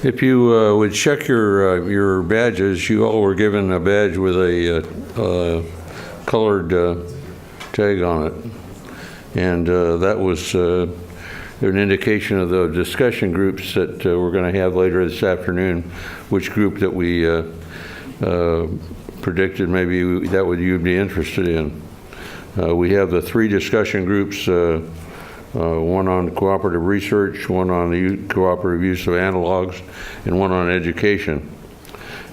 If you would check your badges, you all were given a badge with a colored tag on it, and that was an indication of the discussion groups that we're going to have later this afternoon, which group that we predicted maybe that you'd be interested in. We have the 3 discussion groups, one on cooperative research, one on the cooperative use of analogs, and one on education.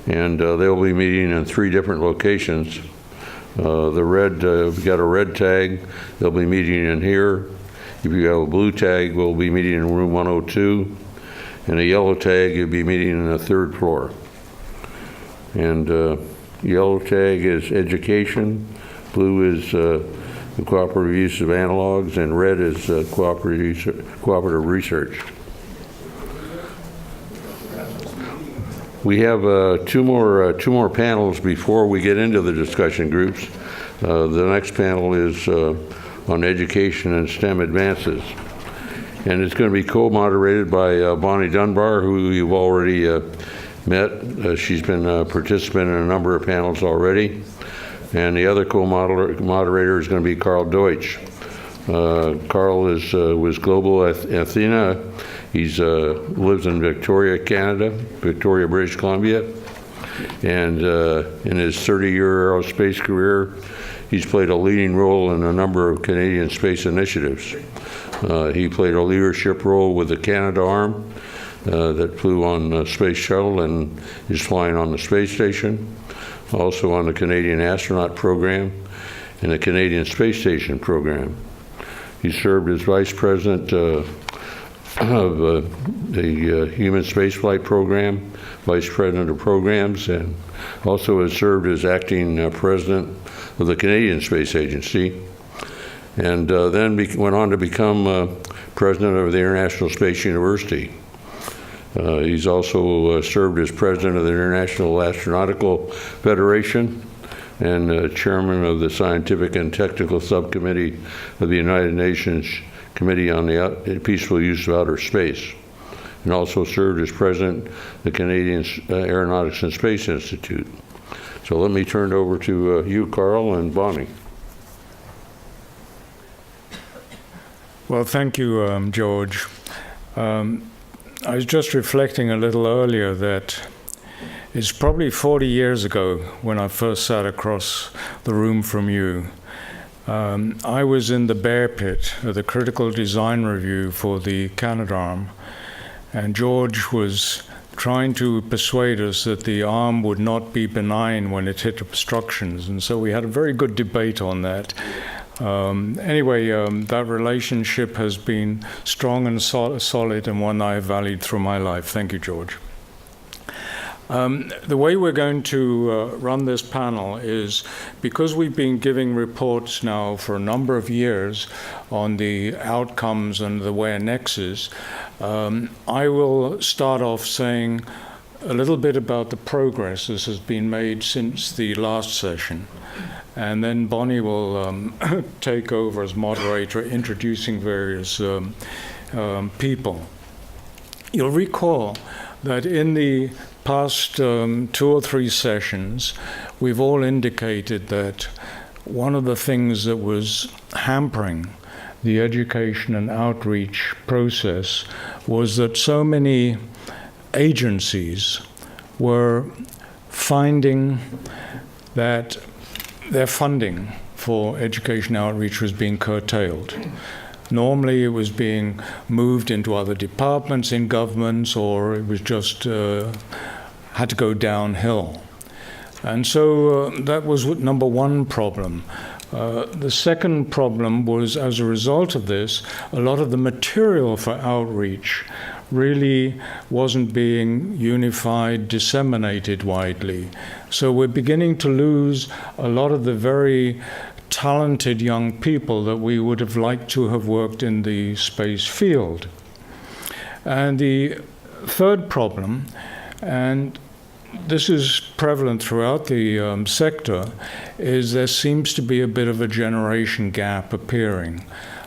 And they'll be meeting in 3 different locations. We've got a red tag, they'll be meeting in here. If you have a blue tag, we'll be meeting in room 102. And a yellow tag, you'll be meeting in the 3rd floor. And yellow tag is education, blue is the cooperative use of analogs, and red is cooperative research. We have 2 more panels before we get into the discussion groups. The next panel is on education and STEM advances, and it's going to be co-moderated by Bonnie Dunbar, who you've already met. She's been a participant in a number of panels already. And the other co-moderator is going to be Carl Deutsch. Carl was Global Athena. He's lives in Victoria, Canada, Victoria, British Columbia. And in his 30-year aerospace career, he's played a leading role in a number of Canadian space initiatives. He played a leadership role with the Canadarm that flew on the Space Shuttle and is flying on the space station. Also on the Canadian Astronaut Program and the Canadian Space Station Program. He served as Vice President of the Human Spaceflight Program, Vice President of Programs, and also has served as Acting President of the Canadian Space Agency, and then went on to become President of the International Space University. He's also served as president of the International Astronautical Federation and chairman of the Scientific and Technical Subcommittee of the United Nations Committee on the Peaceful Use of Outer Space, and also served as president of the Canadian Aeronautics and Space Institute. So let me turn it over to you, Carl, and Bonnie. Well, thank you, George. I was just reflecting a little earlier that it's probably 40 years ago when I first sat across the room from you. I was in the bear pit of the critical design review for the Canadarm, and George was trying to persuade us that the arm would not be benign when it hit obstructions, and so we had a very good debate on that. Anyway, that relationship has been strong and solid, and one I have valued through my life. Thank you, George. The way we're going to run this panel is, because we've been giving reports now for a number of years on the outcomes and the where nexus, I will start off saying a little bit about the progress that has been made since the last session. And then Bonnie will take over as moderator, introducing various people. You'll recall that in the past 2 or 3 sessions, we've all indicated that one of the things that was hampering the education and outreach process was that so many agencies were finding that their funding for education outreach was being curtailed. Normally it was being moved into other departments in governments, or it was just had to go downhill. And so that was number one problem. The second problem was, as a result of this, a lot of the material for outreach really wasn't being unified, disseminated widely. So we're beginning to lose a lot of the very talented young people that we would have liked to have worked in the space field. And the third problem, and this is prevalent throughout the sector, is there seems to be a bit of a generation gap appearing.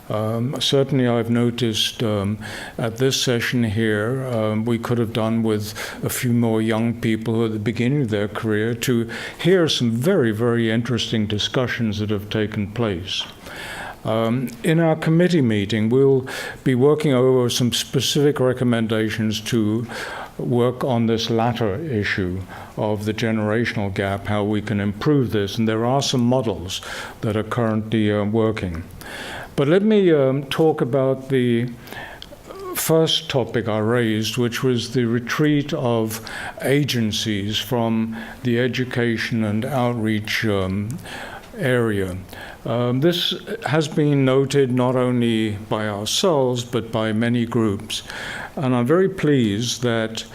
Certainly, I've noticed at this session here, we could have done with a few more young people who are at the beginning of their career to hear some very, very interesting discussions that have taken place. In our committee meeting, we'll be working over some specific recommendations to work on this latter issue of the generational gap, how we can improve this, and there are some models that are currently working. But let me talk about the first topic I raised, which was the retreat of agencies from the education and outreach area. This has been noted not only by ourselves, but by many groups. And I'm very pleased that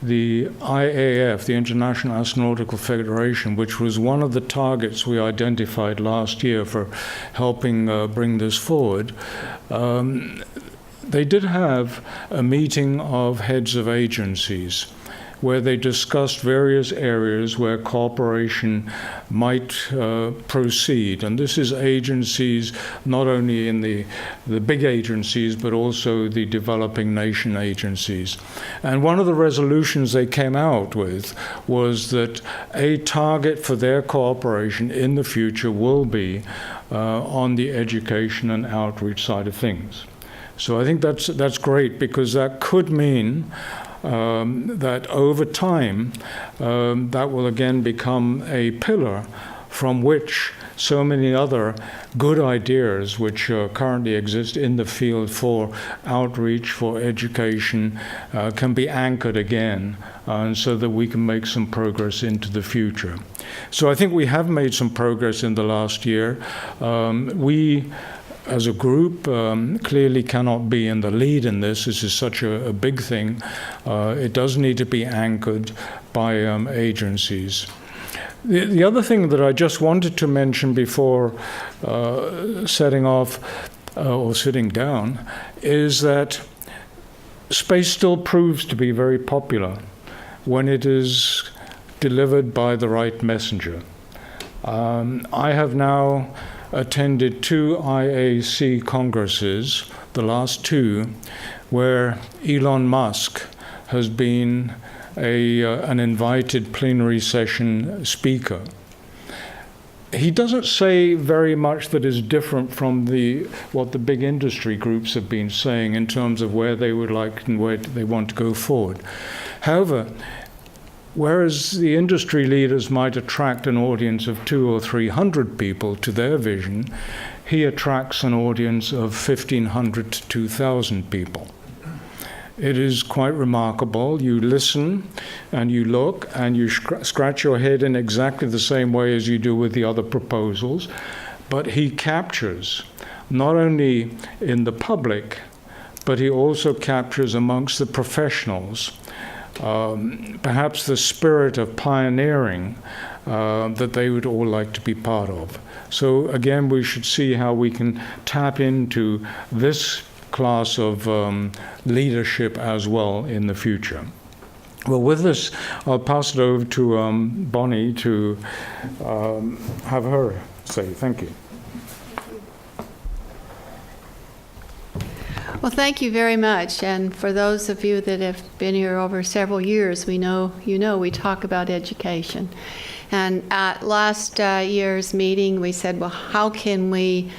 the IAF, the International Astronautical Federation, which was one of the targets we identified last year for helping bring this forward, they did have a meeting of heads of agencies where they discussed various areas where cooperation might proceed. And this is agencies not only in the big agencies, but also the developing nation agencies. And one of the resolutions they came out with was that a target for their cooperation in the future will be on the education and outreach side of things. So I think that's great, because that could mean that over time, that will again become a pillar from which so many other good ideas which currently exist in the field for outreach, for education, can be anchored again, so that we can make some progress into the future. So I think we have made some progress in the last year. We, as a group, clearly cannot be in the lead in this. This is such a big thing. It does need to be anchored by agencies. The other thing that I just wanted to mention before setting off or sitting down is that space still proves to be very popular when it is delivered by the right messenger. I have now attended 2 IAC congresses, the last 2, where Elon Musk has been an invited plenary session speaker. He doesn't say very much that is different from what the big industry groups have been saying in terms of where they would like and where they want to go forward. However, whereas the industry leaders might attract an audience of 200 or 300 people to their vision, he attracts an audience of 1,500 to 2,000 people. It is quite remarkable. You listen and you look and you scratch your head in exactly the same way as you do with the other proposals, but he captures not only in the public, but he also captures amongst the professionals perhaps the spirit of pioneering that they would all like to be part of. So again, we should see how we can tap into this class of leadership as well in the future. Well, with this, I'll pass it over to Bonnie to have her say. Thank you. Well, thank you very much. And for those of you that have been here over several years, we talk about education. And at last year's meeting, we said, well, how can we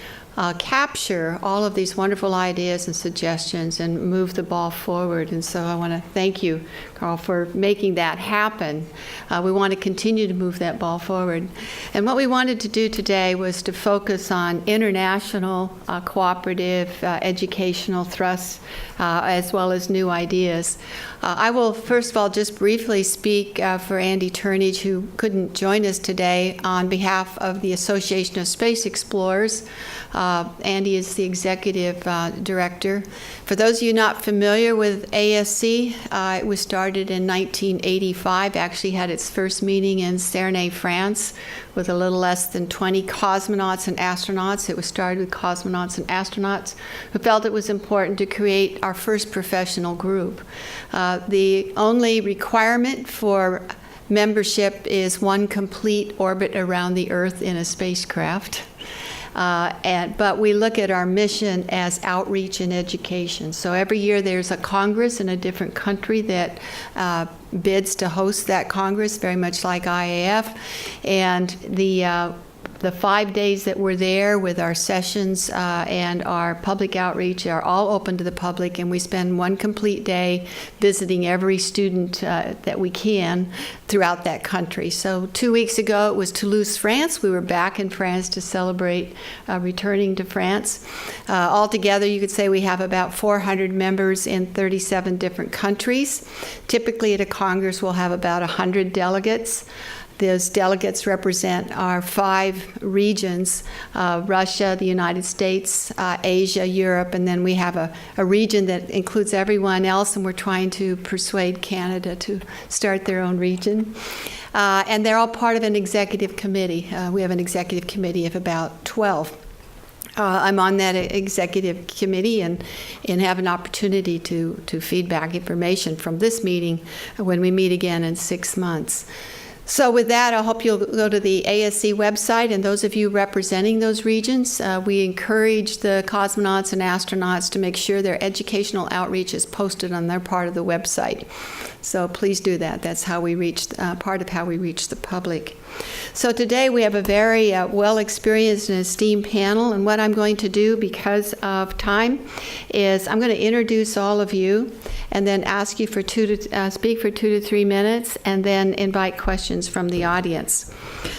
capture all of these wonderful ideas and suggestions and move the ball forward? And so I want to thank you, Carl, for making that happen. We want to continue to move that ball forward. And what we wanted to do today was to focus on international, cooperative, educational thrusts, as well as new ideas. I will, first of all, just briefly speak for Andy Turnage, who couldn't join us today, on behalf of the Association of Space Explorers. Andy is the executive director. For those of you not familiar with ASC, it was started in 1985, actually had its first meeting in Cernay, France, with a little less than 20 cosmonauts and astronauts. It was started with cosmonauts and astronauts who felt it was important to create our first professional group. The only requirement for membership is one complete orbit around the Earth in a spacecraft. But we look at our mission as outreach and education. So every year there's a Congress in a different country that bids to host that Congress, very much like IAF. And the 5 days that we're there with our sessions and our public outreach are all open to the public, and we spend one complete day visiting every student that we can throughout that country. So 2 weeks ago it was Toulouse, France. We were back in France to celebrate returning to France. Altogether, you could say we have about 400 members in 37 different countries. Typically at a Congress we'll have about 100 delegates. Those delegates represent our 5 regions, Russia, the United States, Asia, Europe, and then we have a region that includes everyone else, and we're trying to persuade Canada to start their own region. And they're all part of an executive committee. We have an executive committee of about 12. I'm on that executive committee and have an opportunity to feedback information from this meeting when we meet again in 6 months. So with that, I hope you'll go to the ASC website, and those of you representing those regions, we encourage the cosmonauts and astronauts to make sure their educational outreach is posted on their part of the website. So please do that. That's how we reach, part of how we reach the public. So today we have a very well-experienced and esteemed panel, and what I'm going to do because of time is I'm going to introduce all of you and then ask you for speak for 2 to 3 minutes, and then invite questions from the audience.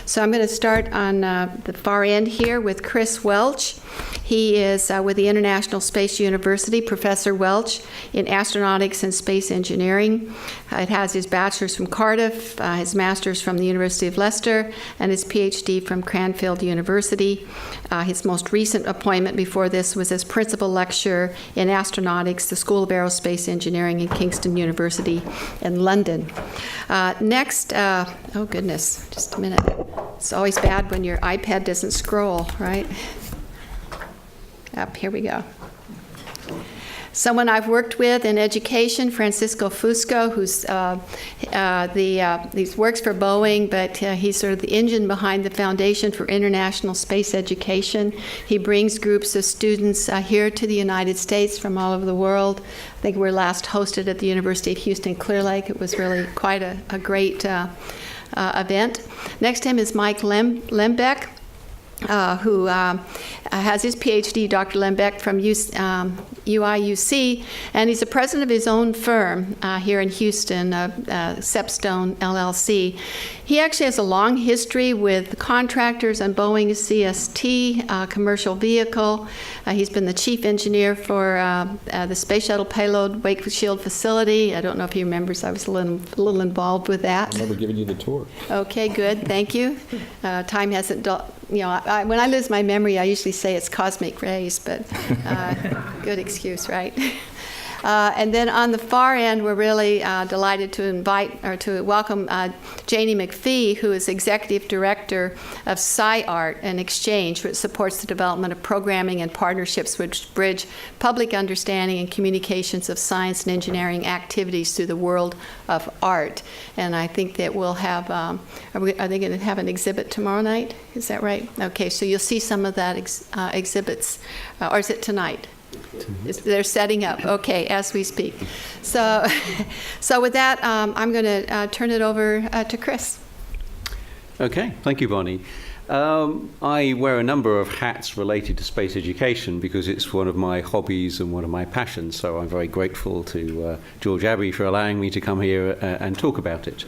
So I'm going to start on the far end here with Chris Welch. He is with the International Space University, Professor Welch, in astronautics and space engineering. It has his bachelor's from Cardiff, his master's from the University of Leicester, and his PhD from Cranfield University. His most recent appointment before this was as principal lecturer in astronautics, the School of Aerospace Engineering in Kingston University in London. Next, oh goodness, just a minute. It's always bad when your iPad doesn't scroll, right? Up, here we go. Someone I've worked with in education, Francisco Fusco, who's he works for Boeing, but he's sort of the engine behind the Foundation for International Space Education. He brings groups of students here to the United States from all over the world. I think we were last hosted at the University of Houston Clear Lake. It was really quite a great event. Next to him is Mike Lembeck, who has his PhD, Dr. Lembeck, from UIUC, and he's the president of his own firm here in Houston, Sepstone LLC. He actually has a long history with contractors on Boeing CST, commercial vehicle. He's been the chief engineer for the Space Shuttle Payload Wake Shield facility. I don't know if he remembers, I was a little involved with that. I remember giving you the tour. Okay, good, thank you. Time hasn't, when I lose my memory, I usually say it's cosmic rays, but good excuse, right? And then on the far end, we're really delighted to welcome Janie McPhee, who is Executive Director of SciArt and Exchange, which supports the development of programming and partnerships which bridge public understanding and communications of science and engineering activities through the world of art. And I think that we'll have, are they going to have an exhibit tomorrow night? Is that right? Okay, so you'll see some of that exhibits, or is it tonight? They're setting up, okay, as we speak. So with that, I'm going to turn it over to Chris. Okay, thank you, Bonnie. I wear a number of hats related to space education because it's one of my hobbies and one of my passions, so I'm very grateful to George Abbey for allowing me to come here and talk about it.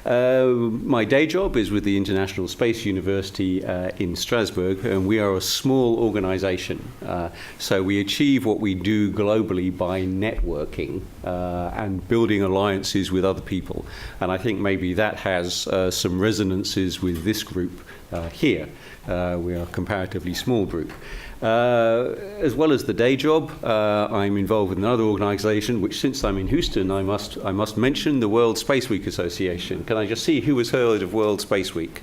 My day job is with the International Space University in Strasbourg, and we are a small organization. So we achieve what we do globally by networking and building alliances with other people. And I think maybe that has some resonances with this group here. We are a comparatively small group. As well as the day job, I'm involved with another organisation, which since I'm in Houston, I must mention the World Space Week Association. Can I just see who has heard of World Space Week?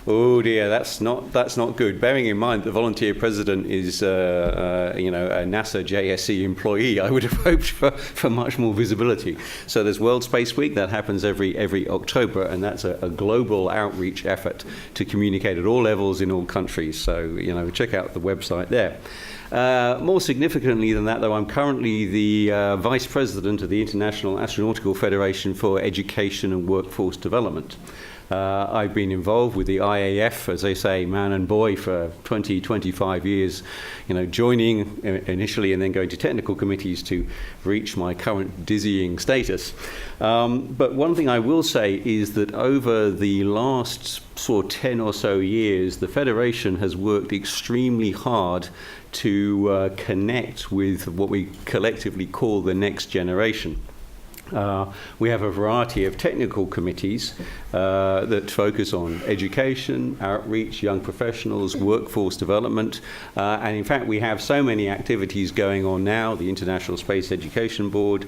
Oh dear, that's not good. Bearing in mind the volunteer president is a NASA JSC employee, I would have hoped for much more visibility. So there's World Space Week that happens every October, and that's a global outreach effort to communicate at all levels in all countries. So check out the website there. More significantly than that, though, I'm currently the Vice President of the International Astronautical Federation for Education and Workforce Development. I've been involved with the IAF, as they say, man and boy, for 20, 25 years, joining initially and then going to technical committees to reach my current dizzying status. But one thing I will say is that over the last sort of 10 or so years, the Federation has worked extremely hard to connect with what we collectively call the next generation. We have a variety of technical committees that focus on education, outreach, young professionals, workforce development, and in fact we have so many activities going on now, the International Space Education Board,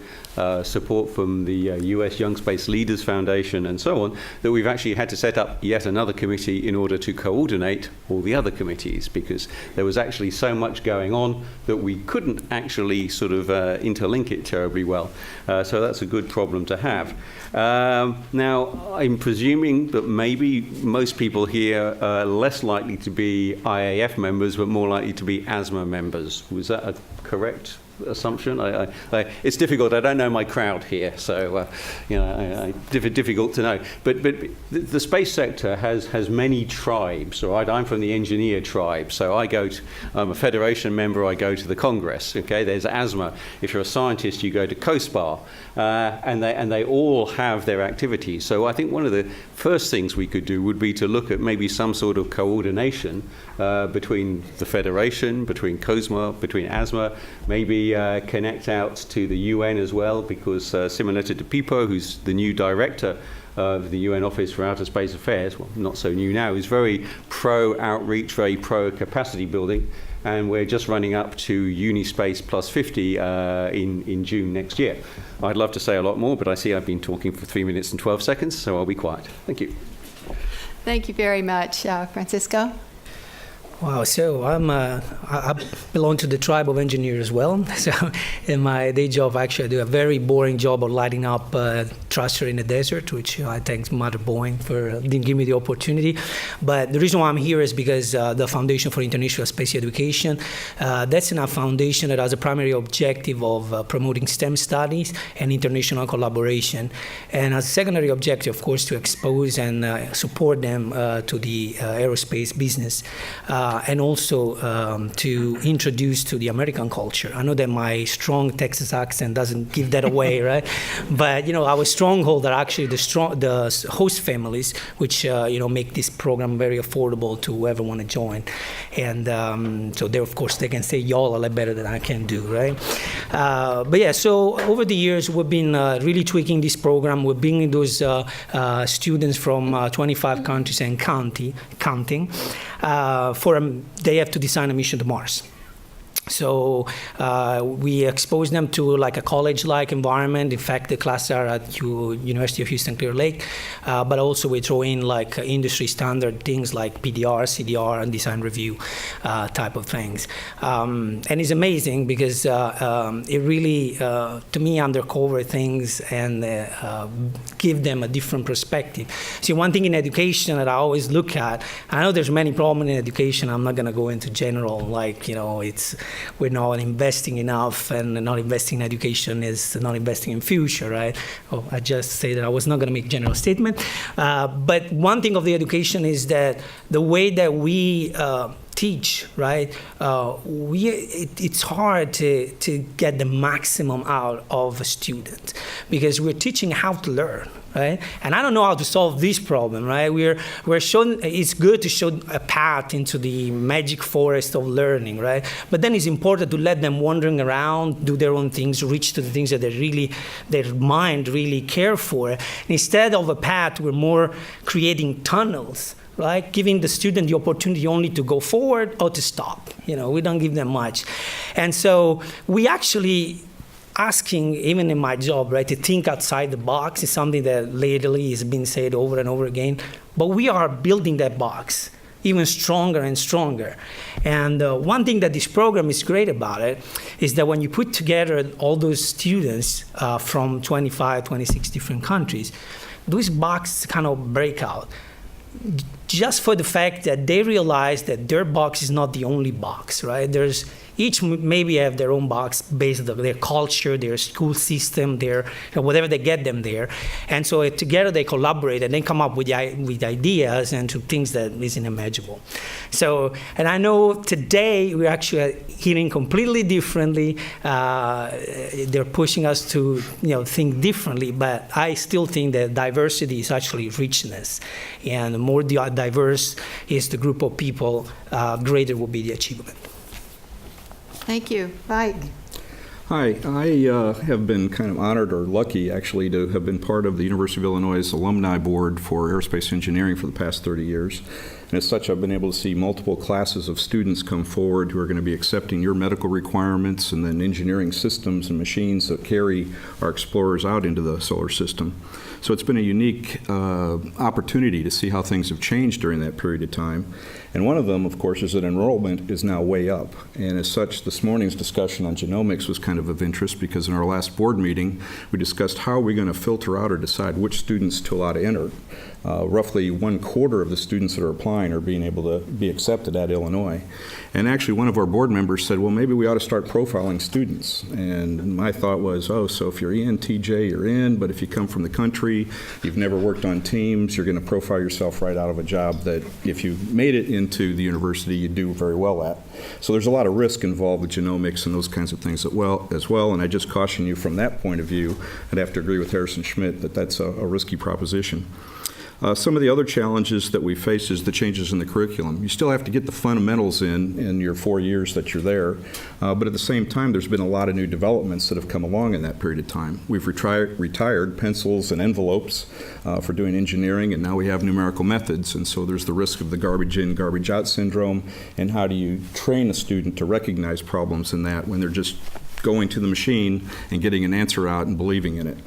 support from the US Young Space Leaders Foundation and so on, that we've actually had to set up yet another committee in order to coordinate all the other committees, because there was actually so much going on that we couldn't actually sort of interlink it terribly well. So that's a good problem to have. Now, I'm presuming that maybe most people here are less likely to be IAF members, but more likely to be ASMA members. Was that a correct assumption? It's difficult. I don't know my crowd here, so difficult to know. But the space sector has many tribes. All right, I'm from the engineer tribe, so I'm a federation member. I go to the Congress. Okay, there's ASMA. If you're a scientist, you go to COSPAR, and they all have their activities. So I think one of the first things we could do would be to look at maybe some sort of coordination between the federation, between COSMA, between ASMA, maybe connect out to the UN as well, because similar to Pipo, who's the new director of the UN Office for Outer Space Affairs, well, not so new now, is very pro-outreach, very pro-capacity building, and we're just running up to Unispace Plus 50 in June next year. I'd love to say a lot more, but I see I've been talking for 3 minutes and 12 seconds, so I'll be quiet. Thank you. Thank you very much, Francisco. Wow, so I belong to the tribe of engineers as well. So in my day job, actually, I do a very boring job of lighting up thruster in the desert, which I thank Mother Boeing for giving me the opportunity. But the reason why I'm here is because the Foundation for International Space Education, that's a foundation that has a primary objective of promoting STEM studies and international collaboration. And as a secondary objective, of course, to expose and support them to the aerospace business. And also to introduce to the American culture. I know that my strong Texas accent doesn't give that away, right? But our stronghold are actually the host families, which make this program very affordable to whoever want to join. And so there, of course, they can say y'all a lot better than I can do, right? But yeah, so over the years we've been really tweaking this program. We're bringing those students from 25 countries and counting. They have to design a mission to Mars. So we expose them to like a college-like environment. In fact, the classes are at University of Houston Clear Lake, but also we throw in like industry standard things like PDR, CDR, and design review type of things. And it's amazing because it really, to me, undercover things and give them a different perspective. See, one thing in education that I always look at, I know there's many problems in education. I'm not going to go into general, we're not investing enough, and not investing in education is not investing in future, right? Oh, I just say that I was not going to make a general statement. But one thing of the education is that the way that we teach, right? It's hard to get the maximum out of a student because we're teaching how to learn, right? And I don't know how to solve this problem, right? We're showing it's good to show a path into the magic forest of learning, right? But then it's important to let them wandering around, do their own things, reach to the things that their mind really care for. And instead of a path, we're more creating tunnels, right? Giving the student the opportunity only to go forward or to stop. We don't give them much. And so we actually asking, even in my job, right, to think outside the box is something that lately has been said over and over again. But we are building that box even stronger and stronger. And one thing that this program is great about it is that when you put together all those students from 25, 26 different countries, those boxes kind of break out. Just for the fact that they realize that their box is not the only box, right? There's each maybe have their own box based on their culture, their school system, their whatever they get them there, and so together they collaborate and then come up with ideas and to things that is unimaginable. So, and I know today we're actually hearing completely differently. They're pushing us to think differently, but I still think that diversity is actually richness, and the more diverse is the group of people, greater will be the achievement. Thank you. Mike. Hi, I have been kind of honored or lucky actually to have been part of the University of Illinois' alumni board for aerospace engineering for the past 30 years. And as such, I've been able to see multiple classes of students come forward who are going to be accepting your medical requirements and then engineering systems and machines that carry our explorers out into the solar system. So it's been a unique opportunity to see how things have changed during that period of time. And one of them, of course, is that enrollment is now way up. And as such, this morning's discussion on genomics was kind of interest because in our last board meeting, we discussed how are we going to filter out or decide which students to allow to enter. Roughly 1/4 of the students that are applying are being able to be accepted at Illinois. And actually, one of our board members said, well, maybe we ought to start profiling students. And my thought was, oh, so if you're ENTJ, you're in, but if you come from the country, you've never worked on teams, you're going to profile yourself right out of a job that if you made it into the university, you do very well at. So there's a lot of risk involved with genomics and those kinds of things as well. And I just caution you from that point of view, I'd have to agree with Harrison Schmidt that that's a risky proposition. Some of the other challenges that we face is the changes in the curriculum. You still have to get the fundamentals in your 4 years that you're there, but at the same time, there's been a lot of new developments that have come along in that period of time. We've retired pencils and envelopes for doing engineering, and now we have numerical methods, and so there's the risk of the garbage in, garbage out syndrome, and how do you train a student to recognize problems in that when they're just going to the machine and getting an answer out and believing in it.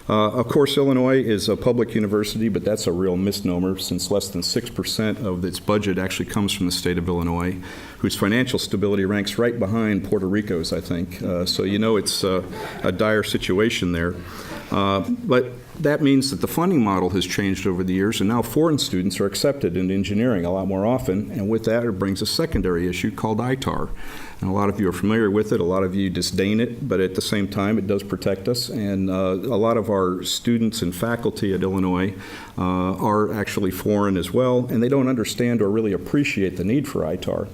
Of course, Illinois is a public university, but that's a real misnomer since less than 6% of its budget actually comes from the state of Illinois, whose financial stability ranks right behind Puerto Rico's, I think. So it's a dire situation there. But that means that the funding model has changed over the years, and now foreign students are accepted into engineering a lot more often, and with that it brings a secondary issue called ITAR. And a lot of you are familiar with it, a lot of you disdain it, but at the same time it does protect us, and a lot of our students and faculty at Illinois are actually foreign as well, and they don't understand or really appreciate the need for ITAR.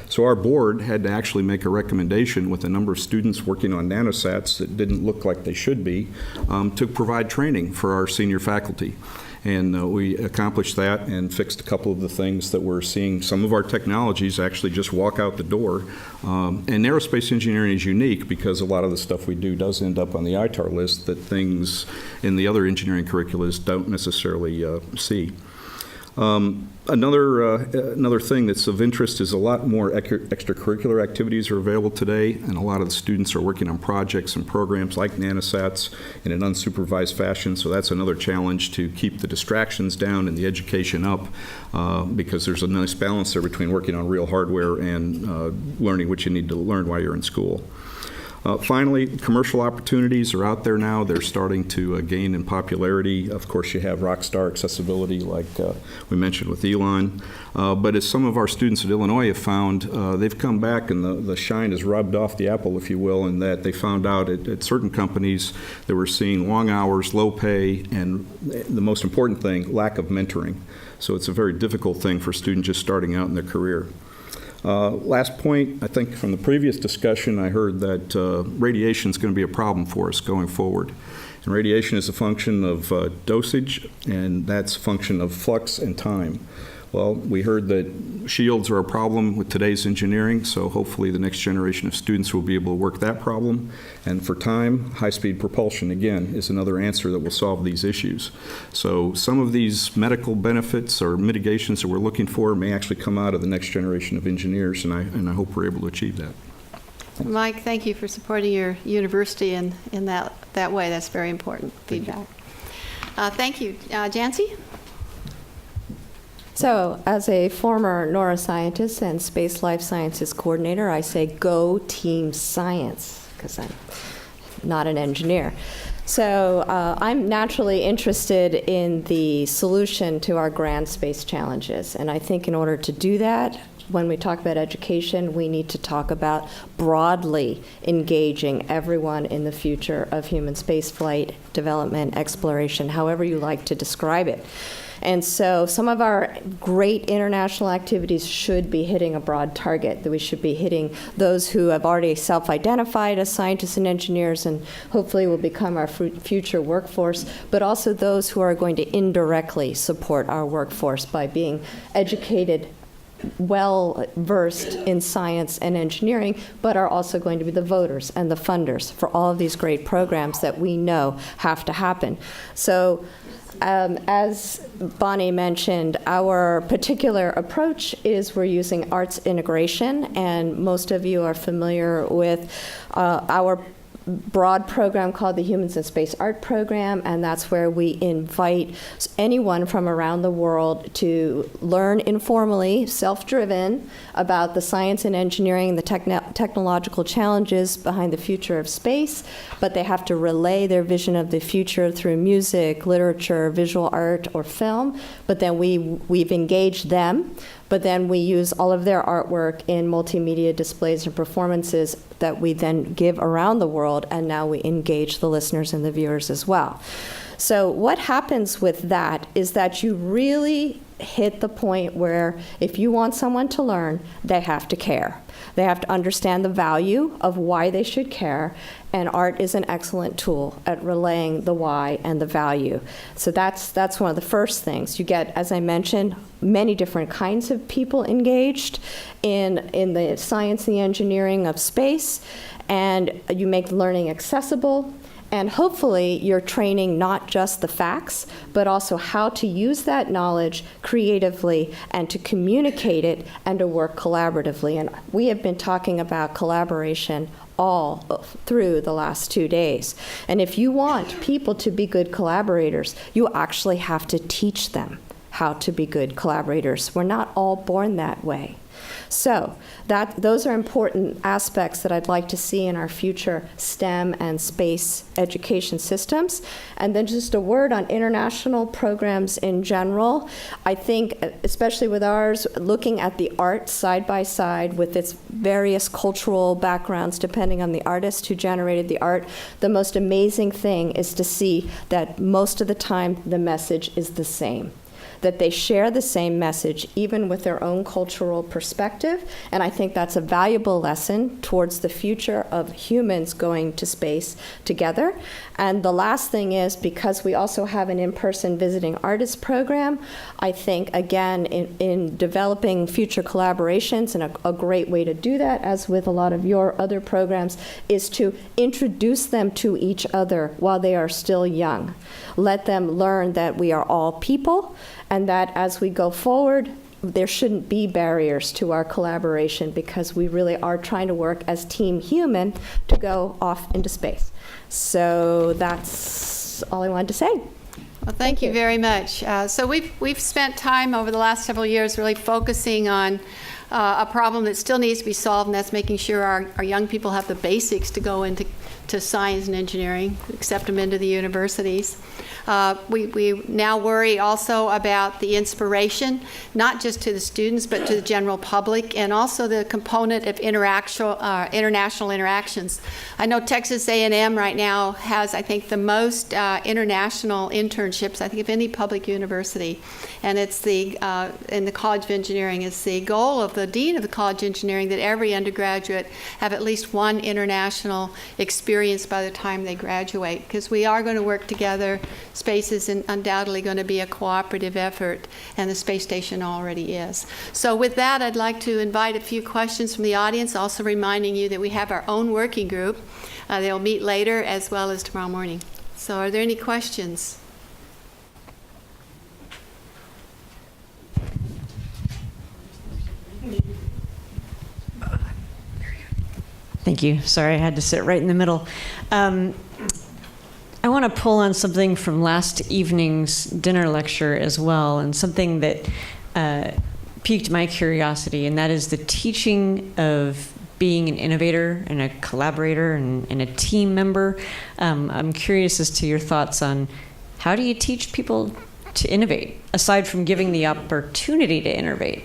So our board had to actually make a recommendation with a number of students working on nanosats that didn't look like they should be to provide training for our senior faculty. And we accomplished that and fixed a couple of the things that we're seeing. Some of our technologies actually just walk out the door. And aerospace engineering is unique because a lot of the stuff we do does end up on the ITAR list that things in the other engineering curriculums don't necessarily see. Another thing that's of interest is a lot more extracurricular activities are available today, and a lot of the students are working on projects and programs like nanosats in an unsupervised fashion, so that's another challenge to keep the distractions down and the education up because there's a nice balance there between working on real hardware and learning what you need to learn while you're in school. Finally, commercial opportunities are out there now. They're starting to gain in popularity. Of course, you have rockstar accessibility like we mentioned with Elon. But as some of our students at Illinois have found, they've come back and the shine has rubbed off the apple, if you will, in that they found out at certain companies that were seeing long hours, low pay, and the most important thing, lack of mentoring. So it's a very difficult thing for students just starting out in their career. Last point, I think from the previous discussion, I heard that radiation is going to be a problem for us going forward. And radiation is a function of dosage, and that's a function of flux and time. Well, we heard that shields are a problem with today's engineering, so hopefully the next generation of students will be able to work that problem. And for time, high-speed propulsion, again, is another answer that will solve these issues. So some of these medical benefits or mitigations that we're looking for may actually come out of the next generation of engineers, and I hope we're able to achieve that. Mike, thank you for supporting your university in that way. That's very important feedback. Thank you. Jancy? So, as a former neuroscientist and space life sciences coordinator, I say go team science, because I'm not an engineer. So, I'm naturally interested in the solution to our grand space challenges. And I think in order to do that, when we talk about education, we need to talk about broadly engaging everyone in the future of human spaceflight development, exploration, however you like to describe it. And so some of our great international activities should be hitting a broad target, that we should be hitting those who have already self-identified as scientists and engineers and hopefully will become our future workforce, but also those who are going to indirectly support our workforce by being educated, well-versed in science and engineering, but are also going to be the voters and the funders for all of these great programs that we know have to happen. So as Bonnie mentioned, our particular approach is we're using arts integration, and most of you are familiar with our broad program called the Humans in Space Art Program, and that's where we invite anyone from around the world to learn informally, self-driven, about the science and engineering, the technological challenges behind the future of space, but they have to relay their vision of the future through music, literature, visual art, or film, but then we've engaged them, but then we use all of their artwork in multimedia displays and performances that we then give around the world, and now we engage the listeners and the viewers as well. So what happens with that is that you really hit the point where if you want someone to learn, they have to care. They have to understand the value of why they should care, and art is an excellent tool at relaying the why and the value. So that's one of the first things. You get, as I mentioned, many different kinds of people engaged in the science and the engineering of space, and you make learning accessible. And hopefully you're training not just the facts, but also how to use that knowledge creatively and to communicate it and to work collaboratively. And we have been talking about collaboration all through the last 2 days. And if you want people to be good collaborators, you actually have to teach them how to be good collaborators. We're not all born that way. So those are important aspects that I'd like to see in our future STEM and space education systems. And then just a word on international programs in general. I think, especially with ours, looking at the art side by side with its various cultural backgrounds, depending on the artist who generated the art, the most amazing thing is to see that most of the time the message is the same, that they share the same message, even with their own cultural perspective. And I think that's a valuable lesson towards the future of humans going to space together. And the last thing is, because we also have an in-person visiting artists program, I think, again, in developing future collaborations, and a great way to do that, as with a lot of your other programs, is to introduce them to each other while they are still young. Let them learn that we are all people, and that as we go forward, there shouldn't be barriers to our collaboration, because we really are trying to work as Team Human to go off into space. So that's all I wanted to say. Well, thank you very much. So we've spent time over the last several years really focusing on a problem that still needs to be solved, and that's making sure our young people have the basics to go into science and engineering, accept them into the universities. We now worry also about the inspiration, not just to the students, but to the general public, and also the component of international interactions. I know Texas A&M right now has, I think, the most international internships, I think, of any public university. And it's in the College of Engineering, it's the goal of the Dean of the College of Engineering that every undergraduate have at least one international experience by the time they graduate, because we are going to work together. Space is undoubtedly going to be a cooperative effort, and the space station already is. So with that, I'd like to invite a few questions from the audience, also reminding you that we have our own working group. They'll meet later as well as tomorrow morning. So are there any questions? Thank you. Sorry, I had to sit right in the middle. I want to pull on something from last evening's dinner lecture as well, and something that piqued my curiosity, and that is the teaching of being an innovator and a collaborator and a team member. I'm curious as to your thoughts on how do you teach people to innovate, aside from giving the opportunity to innovate.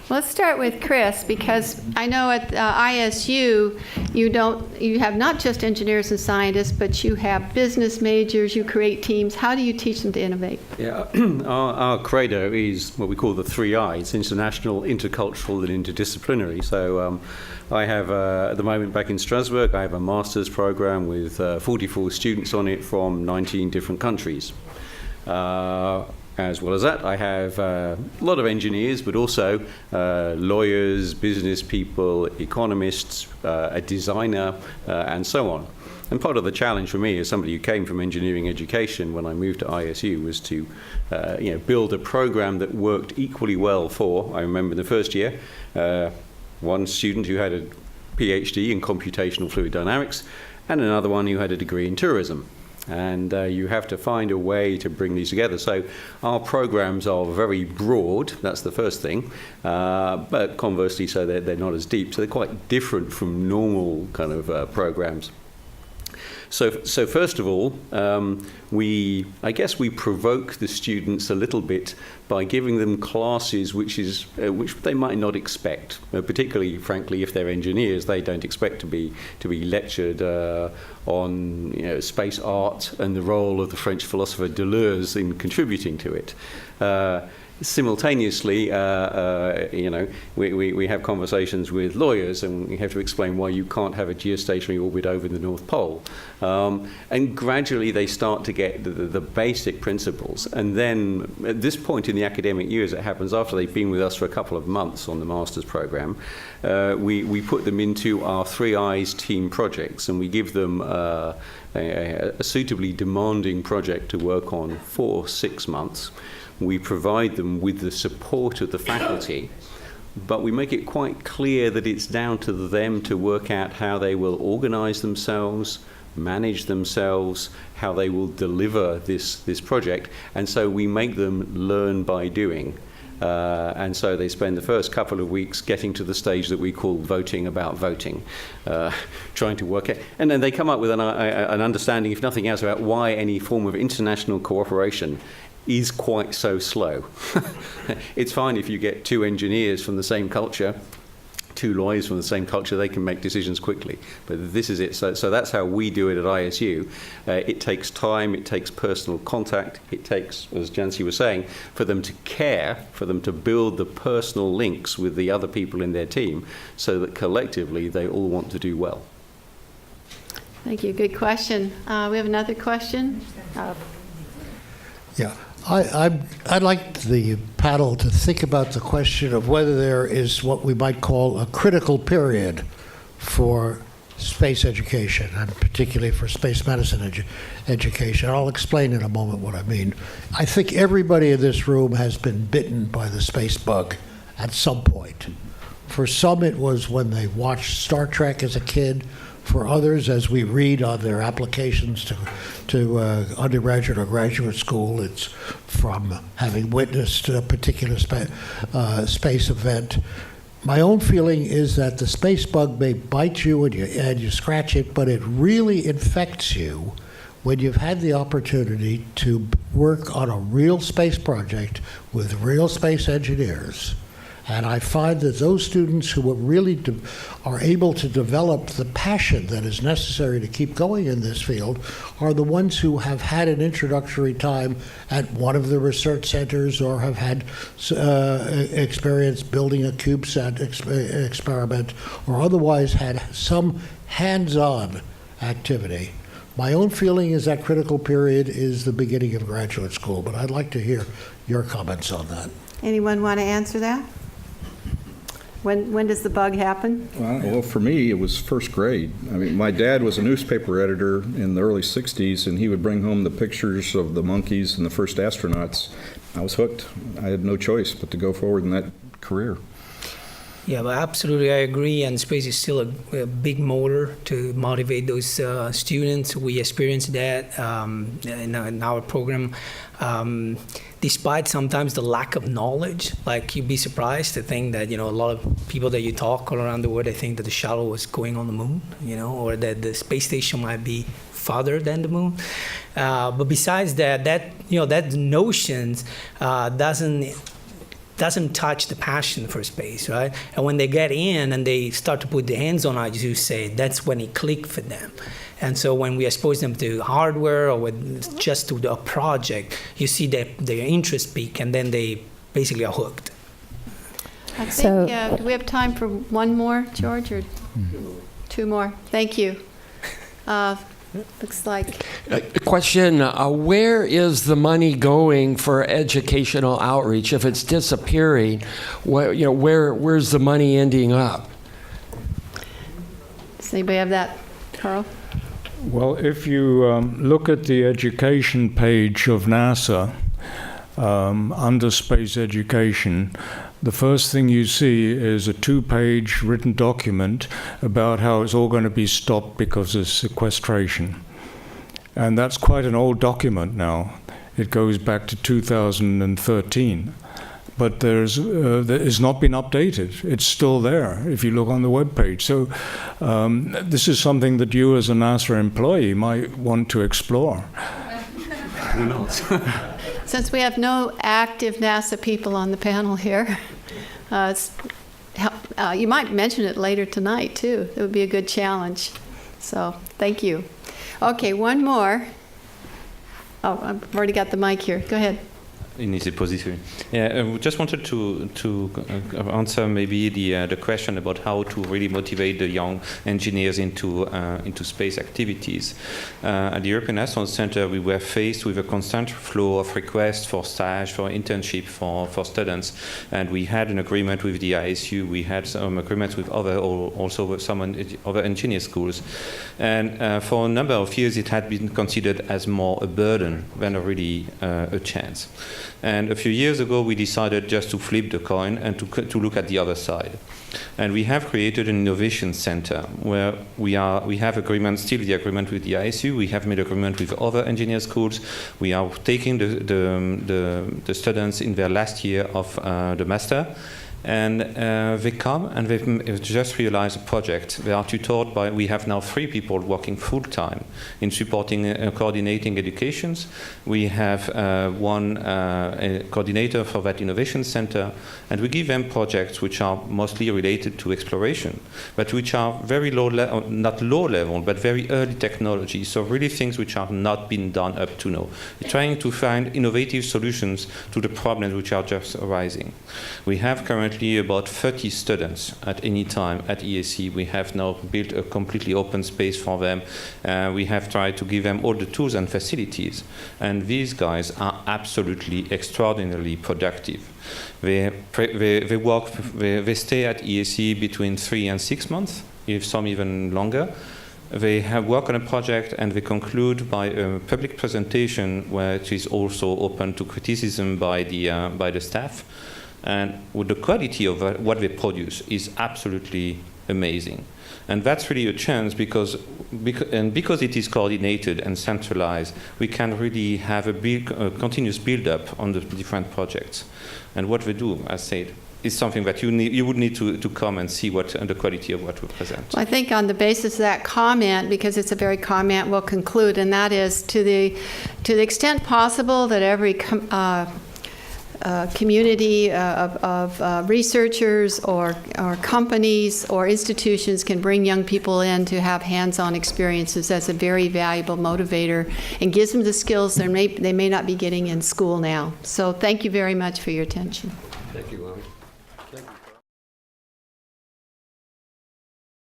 Let's start with Chris, because I know at ISU you have not just engineers and scientists, but you have business majors, you create teams. How do you teach them to innovate? Yeah, our credo is what we call the 3 I's: international, intercultural, and interdisciplinary. So I have, at the moment back in Strasbourg, I have a master's program with 44 students on it from 19 different countries. As well as that, I have a lot of engineers, but also lawyers, business people, economists, a designer, and so on. And part of the challenge for me as somebody who came from engineering education when I moved to ISU was to build a program that worked equally well for, I remember in the first year, one student who had a PhD in computational fluid dynamics and another one who had a degree in tourism. And you have to find a way to bring these together. So our programs are very broad, that's the first thing, but conversely, so they're not as deep. So they're quite different from normal kind of programs. So first of all, I guess we provoke the students a little bit by giving them classes which they might not expect. Particularly, frankly, if they're engineers, they don't expect to be lectured on space art and the role of the French philosopher Deleuze in contributing to it. Simultaneously, we have conversations with lawyers, and we have to explain why you can't have a geostationary orbit over the North Pole. And gradually they start to get the basic principles. And then at this point in the academic year, as it happens, after they've been with us for a couple of months on the master's program, we put them into our 3 I's team projects, and we give them a suitably demanding project to work on for 6 months. We provide them with the support of the faculty, but we make it quite clear that it's down to them to work out how they will organize themselves, manage themselves, how they will deliver this project. And so we make them learn by doing. And so they spend the first couple of weeks getting to the stage that we call voting about voting, trying to work out. And then they come up with an understanding, if nothing else, about why any form of international cooperation is quite so slow. It's fine if you get 2 engineers from the same culture, 2 lawyers from the same culture, they can make decisions quickly. But this is it. So that's how we do it at ISU. It takes time, it takes personal contact, it takes, as Jancy was saying, for them to care, for them to build the personal links with the other people in their team so that collectively they all want to do well. Thank you. Good question. We have another question. Yeah. I'd like the panel to think about the question of whether there is what we might call a critical period for space education, and particularly for space medicine education. I'll explain in a moment what I mean. I think everybody in this room has been bitten by the space bug at some point. For some, it was when they watched Star Trek as a kid. For others, as we read on their applications to undergraduate or graduate school, it's from having witnessed a particular space event. My own feeling is that the space bug may bite you and you scratch it, but it really infects you when you've had the opportunity to work on a real space project with real space engineers. And I find that those students who really are able to develop the passion that is necessary to keep going in this field are the ones who have had an introductory time at one of the research centers or have had experience building a CubeSat experiment or otherwise had some hands-on activity. My own feeling is that critical period is the beginning of graduate school, but I'd like to hear your comments on that. Anyone want to answer that? When does the bug happen? Well, for me, it was first grade. I mean, my dad was a newspaper editor in the early 60s, and he would bring home the pictures of the monkeys and the first astronauts. I was hooked. I had no choice but to go forward in that career. Yeah, but absolutely, I agree. And space is still a big motor to motivate those students. We experienced that in our program. Despite sometimes the lack of knowledge, like you'd be surprised to think that, a lot of people that you talk all around the world, they think that the shuttle was going on the moon, or that the space station might be farther than the moon. But besides that notions doesn't touch the passion for space, right? And when they get in and they start to put their hands on it, as you say, that's when it clicked for them. And so when we expose them to hardware or just to a project, you see their interest peak, and then they basically are hooked. I think, do we have time for one more, George, or two more? Thank you. Looks like. A question, where is the money going for educational outreach? If it's disappearing, where's the money ending up? Does anybody have that, Carl? Well, if you look at the education page of NASA, under space education, the first thing you see is a 2-page written document about how it's all going to be stopped because of sequestration. And that's quite an old document now. It goes back to 2013. But it's not been updated. It's still there if you look on the webpage. So this is something that you as a NASA employee might want to explore. Who knows? Since we have no active NASA people on the panel here, you might mention it later tonight, too. It would be a good challenge. So thank you. Okay, one more. Oh, I've already got the mic here. Go ahead. In easy position. Yeah, we just wanted to answer maybe the question about how to really motivate the young engineers into space activities. At the European Astronaut Center, we were faced with a constant flow of requests for stage, for internship, for students, and we had an agreement with the ISU. We had some agreements with also with some other engineer schools, and for a number of years, it had been considered as more a burden than really a chance. And a few years ago, we decided just to flip the coin and to look at the other side. And we have created an innovation center where we have still the agreement with the ISU. We have made agreement with other engineer schools. We are taking the students in their last year of the master. And they come and they've just realized a project. They are tutored by, we have now 3 people working full-time in supporting coordinating educations. We have one coordinator for that innovation center, and we give them projects which are mostly related to exploration, but which are very not low level, but very early technology. So really things which have not been done up to now. We're trying to find innovative solutions to the problems which are just arising. We have currently about 30 students at any time at ESC. We have now built a completely open space for them. We have tried to give them all the tools and facilities. And these guys are absolutely extraordinarily productive. They stay at ESC between 3 and 6 months, if some even longer. They have worked on a project and they conclude by a public presentation, which is also open to criticism by the staff. And with the quality of what they produce is absolutely amazing. And that's really a chance because it is coordinated and centralized, we can really have a continuous build-up on the different projects. And what they do, as said, is something that you would need to come and see the quality of what we present. Well, I think on the basis of that comment, because it's a very comment, we'll conclude, and that is to the extent possible that every community of researchers or companies or institutions can bring young people in to have hands-on experiences. That's a very valuable motivator and gives them the skills they may not be getting in school now. So thank you very much for your attention. Thank you, Mommy.